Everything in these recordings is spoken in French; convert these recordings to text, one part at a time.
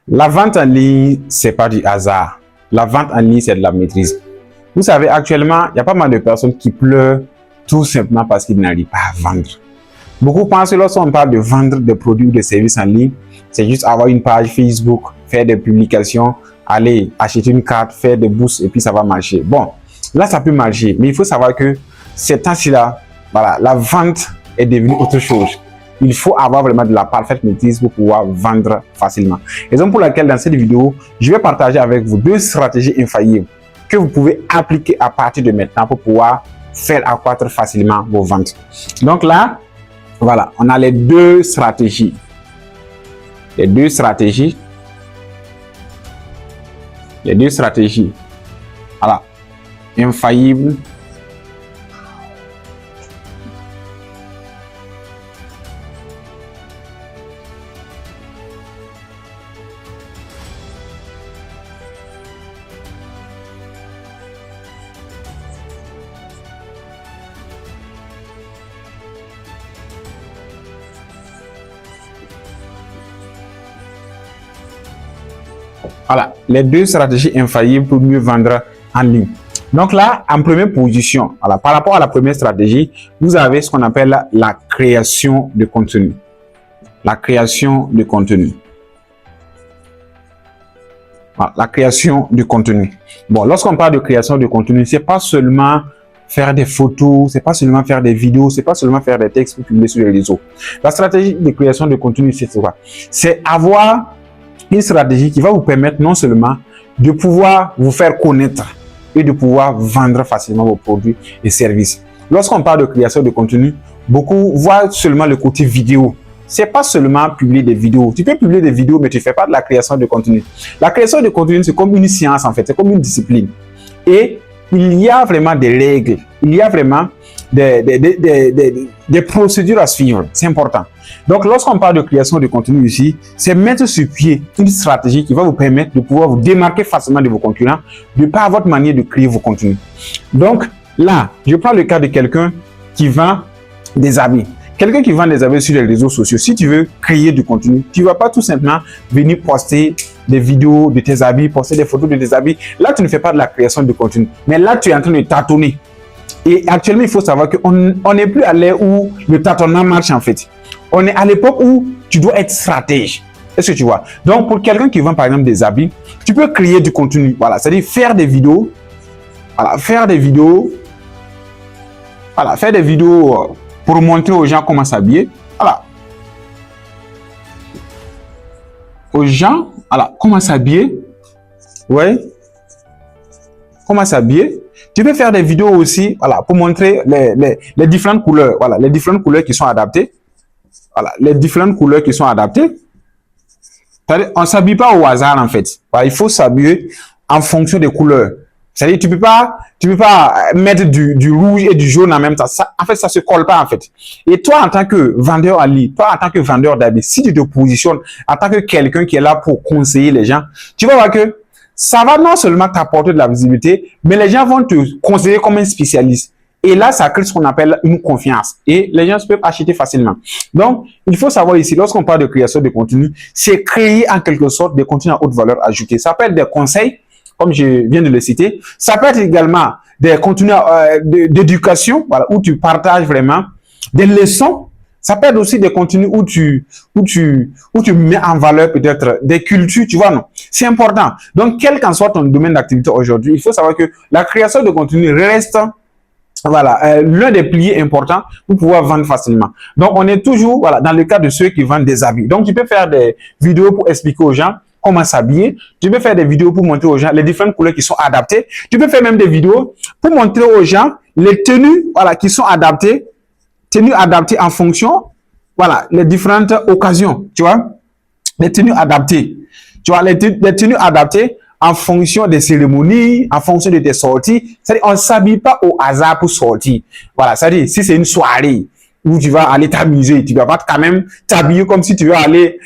La vente en ligne, c'est pas du hasard. La vente en ligne, c'est de la maîtrise. Vous savez, actuellement, il y a pas mal de personnes qui pleurent tout simplement parce qu'ils n'arrivent pas à vendre. Beaucoup pensent que lorsqu'on parle de vendre des produits ou des services en ligne, c'est juste avoir une page Facebook, faire des publications, aller acheter une carte, faire des boosts et puis ça va marcher. Bon, là, ça peut marcher, mais il faut savoir que ces temps-ci-là, voilà, la vente est devenue autre chose. Il faut avoir vraiment de la parfaite maîtrise pour pouvoir vendre facilement. Raison pour laquelle dans cette vidéo, je vais partager avec vous 2 stratégies infaillibles que vous pouvez appliquer à partir de maintenant pour pouvoir faire accroître facilement vos ventes. Donc là, voilà, on a les 2 stratégies. Les 2 stratégies. Les 2 stratégies. Voilà. Infaillibles. Voilà, les 2 stratégies infaillibles pour mieux vendre en ligne. Donc là, en première position, voilà, par rapport à la première stratégie, vous avez ce qu'on appelle la création de contenu. La création de contenu. Voilà, la création de contenu. Bon, lorsqu'on parle de création de contenu, c'est pas seulement faire des photos, c'est pas seulement faire des vidéos, c'est pas seulement faire des textes pour publier sur les réseaux. La stratégie de création de contenu, c'est quoi? C'est avoir une stratégie qui va vous permettre non seulement de pouvoir vous faire connaître et de pouvoir vendre facilement vos produits et services. Lorsqu'on parle de création de contenu, beaucoup voient seulement le côté vidéo. C'est pas seulement publier des vidéos. Tu peux publier des vidéos, mais tu fais pas de la création de contenu. La création de contenu, c'est comme une science en fait, c'est comme une discipline. Et il y a vraiment des règles, il y a vraiment des procédures à suivre. C'est important. Donc, lorsqu'on parle de création de contenu ici, c'est mettre sur pied une stratégie qui va vous permettre de pouvoir vous démarquer facilement de vos concurrents, de par votre manière de créer vos contenus. Donc, là, je prends le cas de quelqu'un qui vend des habits. Quelqu'un qui vend des habits sur les réseaux sociaux, si tu veux créer du contenu, tu ne vas pas tout simplement venir poster des vidéos de tes habits, poster des photos de tes habits. Là, tu ne fais pas de la création de contenu. Mais là, tu es en train de tâtonner. Et actuellement, il faut savoir qu'on n'est plus à l'ère où le tâtonnement marche en fait. On est à l'époque où tu dois être stratège. Est-ce que tu vois? Donc, pour quelqu'un qui vend par exemple des habits, tu peux créer du contenu. Voilà, c'est-à-dire faire des vidéos. Voilà, faire des vidéos. Voilà, faire des vidéos pour montrer aux gens comment s'habiller. Voilà. Aux gens, voilà, comment s'habiller. Ouais. Comment s'habiller. Tu peux faire des vidéos aussi, voilà, pour montrer les différentes couleurs. Voilà, les différentes couleurs qui sont adaptées. Voilà, les différentes couleurs qui sont adaptées. On ne s'habille pas au hasard en fait. Voilà, il faut s'habiller en fonction des couleurs. C'est-à-dire tu peux pas mettre du rouge et du jaune en même temps. Ça, en fait, ça se colle pas en fait. Et toi, en tant que vendeur en ligne, toi, en tant que vendeur d'habits, si tu te positionnes en tant que quelqu'un qui est là pour conseiller les gens, tu vas voir que ça va non seulement t'apporter de la visibilité, mais les gens vont te considérer comme un spécialiste. Et là, ça crée ce qu'on appelle une confiance. Et les gens peuvent acheter facilement. Donc, il faut savoir ici, lorsqu'on parle de création de contenu, c'est créer en quelque sorte des contenus à haute valeur ajoutée. Ça peut être des conseils, comme je viens de le citer. Ça peut être également des contenus d'éducation, voilà, où tu partages vraiment des leçons. Ça peut être aussi des contenus où tu mets en valeur peut-être des cultures, tu vois, non? C'est important. Donc, quel qu'en soit ton domaine d'activité aujourd'hui, il faut savoir que la création de contenu reste, voilà, l'un des piliers importants pour pouvoir vendre facilement. Donc, on est toujours, voilà, dans le cas de ceux qui vendent des habits. Donc, tu peux faire des vidéos pour expliquer aux gens comment s'habiller. Tu peux faire des vidéos pour montrer aux gens les différentes couleurs qui sont adaptées. Tu peux faire même des vidéos pour montrer aux gens les tenues, voilà, qui sont adaptées. Tenues adaptées en fonction, voilà, les différentes occasions, tu vois, les tenues adaptées, tu vois, les tenues adaptées en fonction des cérémonies, en fonction de tes sorties. C'est-à-dire, on ne s'habille pas au hasard pour sortir. Voilà, c'est-à-dire, si c'est une soirée où tu vas aller t'amuser, tu vas pas quand même t'habiller comme si tu veux aller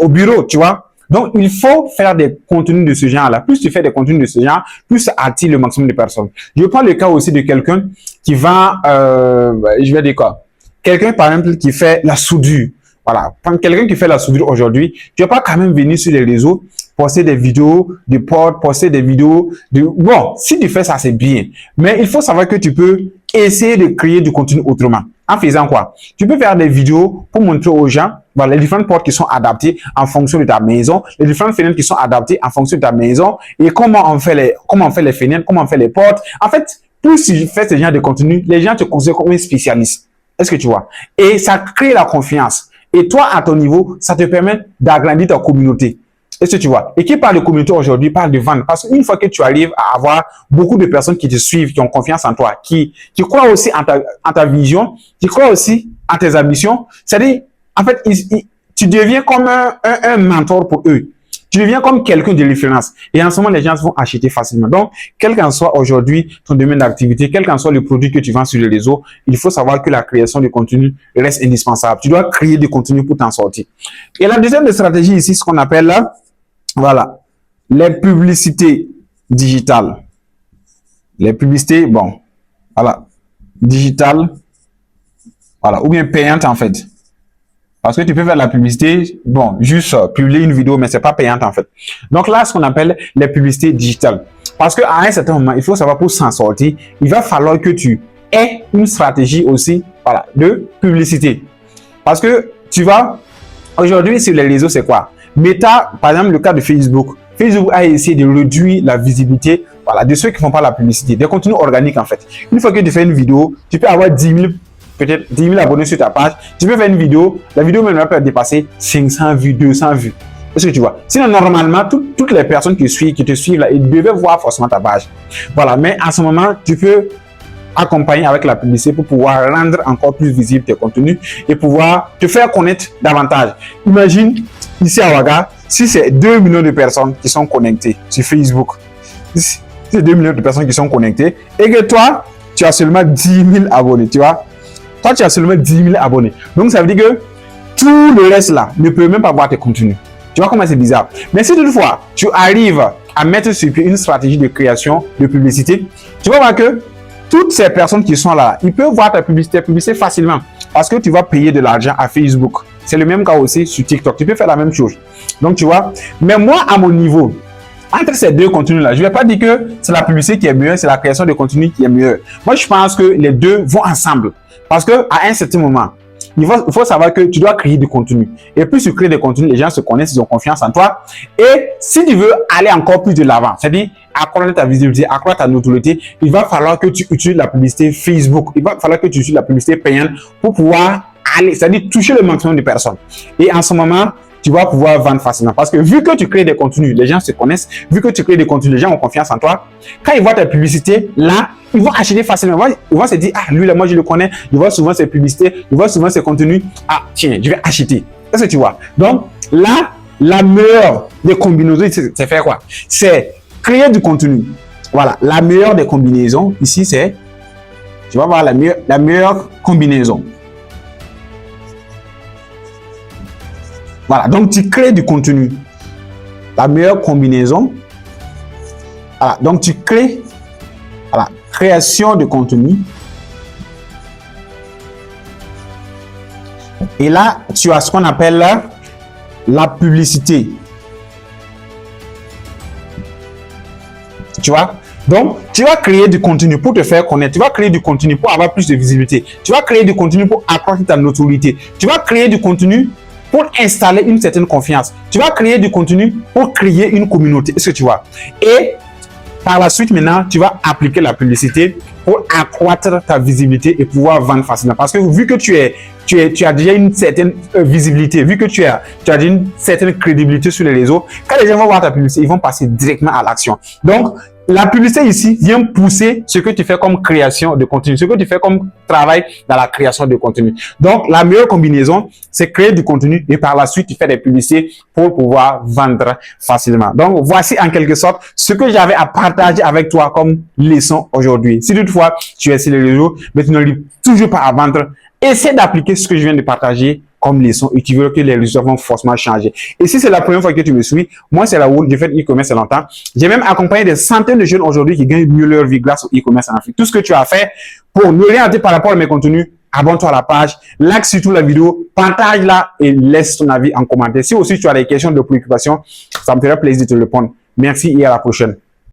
au bureau, tu vois. Donc, il faut faire des contenus de ce genre-là. Plus tu fais des contenus de ce genre, plus ça attire le maximum de personnes. Je prends le cas aussi de quelqu'un qui vend, je vais dire quoi? Quelqu'un, par exemple, qui fait la soudure. voilà, quand quelqu'un qui fait la soudure aujourd'hui, tu vas pas quand même venir sur les réseaux, poster des vidéos de portes, poster des vidéos de... Bon, si tu fais ça, c'est bien. Mais il faut savoir que tu peux essayer de créer du contenu autrement. En faisant quoi? Tu peux faire des vidéos pour montrer aux gens voilà, les différentes portes qui sont adaptées en fonction de ta maison, les différentes fenêtres qui sont adaptées en fonction de ta maison et comment on fait les fenêtres, comment on fait les portes. En fait, plus tu fais ce genre de contenu, les gens te considèrent comme un spécialiste. Est-ce que tu vois? Et ça crée la confiance. Et toi, à ton niveau, ça te permet d'agrandir ta communauté. Est-ce que tu vois? Et qui parle de communauté aujourd'hui parle de vente. Parce qu'une fois que tu arrives à avoir beaucoup de personnes qui te suivent, qui ont confiance en toi, qui croient aussi en ta vision, qui croient aussi en tes ambitions, c'est-à-dire, en fait, tu deviens comme un mentor pour eux. Tu deviens comme quelqu'un de référence. Et en ce moment, les gens vont acheter facilement. Donc, quel qu'en soit aujourd'hui ton domaine d'activité, quel qu'en soit le produit que tu vends sur les réseaux, il faut savoir que la création de contenu reste indispensable. Tu dois créer du contenu pour t'en sortir. Et la deuxième stratégie ici, ce qu'on appelle là, voilà, les publicités digitales. Les publicités, bon, voilà, digitales, voilà, ou bien payantes en fait. Parce que tu peux faire de la publicité, bon, juste publier une vidéo, mais c'est pas payante en fait. Donc là, ce qu'on appelle les publicités digitales. Parce qu'à un certain moment, il faut savoir pour s'en sortir, il va falloir que tu aies une stratégie aussi, voilà, de publicité. Parce que tu vas, aujourd'hui sur les réseaux, c'est quoi? Meta, par exemple, le cas de Facebook. Facebook a essayé de réduire la visibilité, voilà, de ceux qui font pas la publicité, des contenus organiques en fait. Une fois que tu fais une vidéo, tu peux avoir 10 000 peut-être 10 000 abonnés sur ta page, tu peux faire une vidéo, la vidéo même peut dépasser 500 vues, 200 vues. Est-ce que tu vois? Sinon, normalement, toutes les personnes qui te suivent, là, ils devaient voir forcément ta page. Voilà, mais en ce moment, tu peux accompagner avec la publicité pour pouvoir rendre encore plus visible tes contenus et pouvoir te faire connaître davantage. Imagine, ici à Ouaga, si c'est 2 millions de personnes qui sont connectées sur Facebook, si c'est 2 millions de personnes qui sont connectées et que toi, tu as seulement 10 000 abonnés, tu vois? Toi, tu as seulement 10 000 abonnés. Donc, ça veut dire que tout le reste là ne peut même pas voir tes contenus. Tu vois comment c'est bizarre. Mais si toutefois, tu arrives à mettre sur pied une stratégie de création de publicité, tu vas voir que toutes ces personnes qui sont là, ils peuvent voir ta publicité facilement parce que tu vas payer de l'argent à Facebook. C'est le même cas aussi sur TikTok. Tu peux faire la même chose. Donc, tu vois. Mais moi, à mon niveau, entre ces deux contenus-là, je ne vais pas dire que c'est la publicité qui est meilleure, c'est la création de contenu qui est meilleure. Moi, je pense que les deux vont ensemble. Parce que à un certain moment, il faut savoir que tu dois créer du contenu. Et plus tu crées des contenus, les gens se connaissent, ils ont confiance en toi. Et si tu veux aller encore plus de l'avant, c'est-à-dire accroître ta visibilité, accroître ta notoriété, il va falloir que tu utilises la publicité Facebook. Il va falloir que tu utilises la publicité payante pour pouvoir aller, c'est-à-dire toucher le maximum de personnes. Et en ce moment, tu vas pouvoir vendre facilement. Parce que vu que tu crées des contenus, les gens se connaissent. Vu que tu crées des contenus, les gens ont confiance en toi. Quand ils voient ta publicité, là, ils vont acheter facilement. Ils vont se dire, ah, lui, là, moi, je le connais. Je vois souvent ses publicités. Je vois souvent ses contenus. Ah, tiens, je vais acheter. Est-ce que tu vois? Donc, là, la meilleure des combinaisons, c'est faire quoi? C'est créer du contenu. Voilà. La meilleure des combinaisons, ici, c'est, tu vas voir la meilleure combinaison. Voilà, donc tu crées du contenu. La meilleure combinaison. Voilà, donc tu crées la création de contenu. Et là, tu as ce qu'on appelle la publicité. Tu vois? Donc, tu vas créer du contenu pour te faire connaître. Tu vas créer du contenu pour avoir plus de visibilité. Tu vas créer du contenu pour accroître ta notoriété. Tu vas créer du contenu pour installer une certaine confiance. Tu vas créer du contenu pour créer une communauté. Est-ce que tu vois? Et par la suite, maintenant, tu vas appliquer la publicité pour accroître ta visibilité et pouvoir vendre facilement. Parce que vu que tu as déjà une certaine visibilité, vu que tu as déjà une certaine crédibilité sur les réseaux, quand les gens vont voir ta publicité, ils vont passer directement à l'action. Donc, la publicité ici vient pousser ce que tu fais comme création de contenu, ce que tu fais comme travail dans la création de contenu. Donc, la meilleure combinaison, c'est créer du contenu et par la suite, tu fais des publicités pour pouvoir vendre facilement. Donc, voici en quelque sorte ce que j'avais à partager avec toi comme leçon aujourd'hui. Si toutefois, tu es sur les réseaux, mais tu n'arrives toujours pas à vendre, essaie d'appliquer ce que je viens de partager comme leçon et tu verras que les résultats vont forcément changer. Et si c'est la première fois que tu me suis, moi c'est Raoul, j'ai fait e-commerce longtemps. J'ai même accompagné des centaines de jeunes aujourd'hui qui gagnent mieux leur vie grâce au e-commerce en Afrique. Tout ce que tu as fait pour me orienter par rapport à mes contenus, abonne-toi à la page, like surtout la vidéo, partage-la et laisse ton avis en commentaire. Si aussi tu as des questions de préoccupation, ça me ferait plaisir de te répondre. Merci et à la prochaine.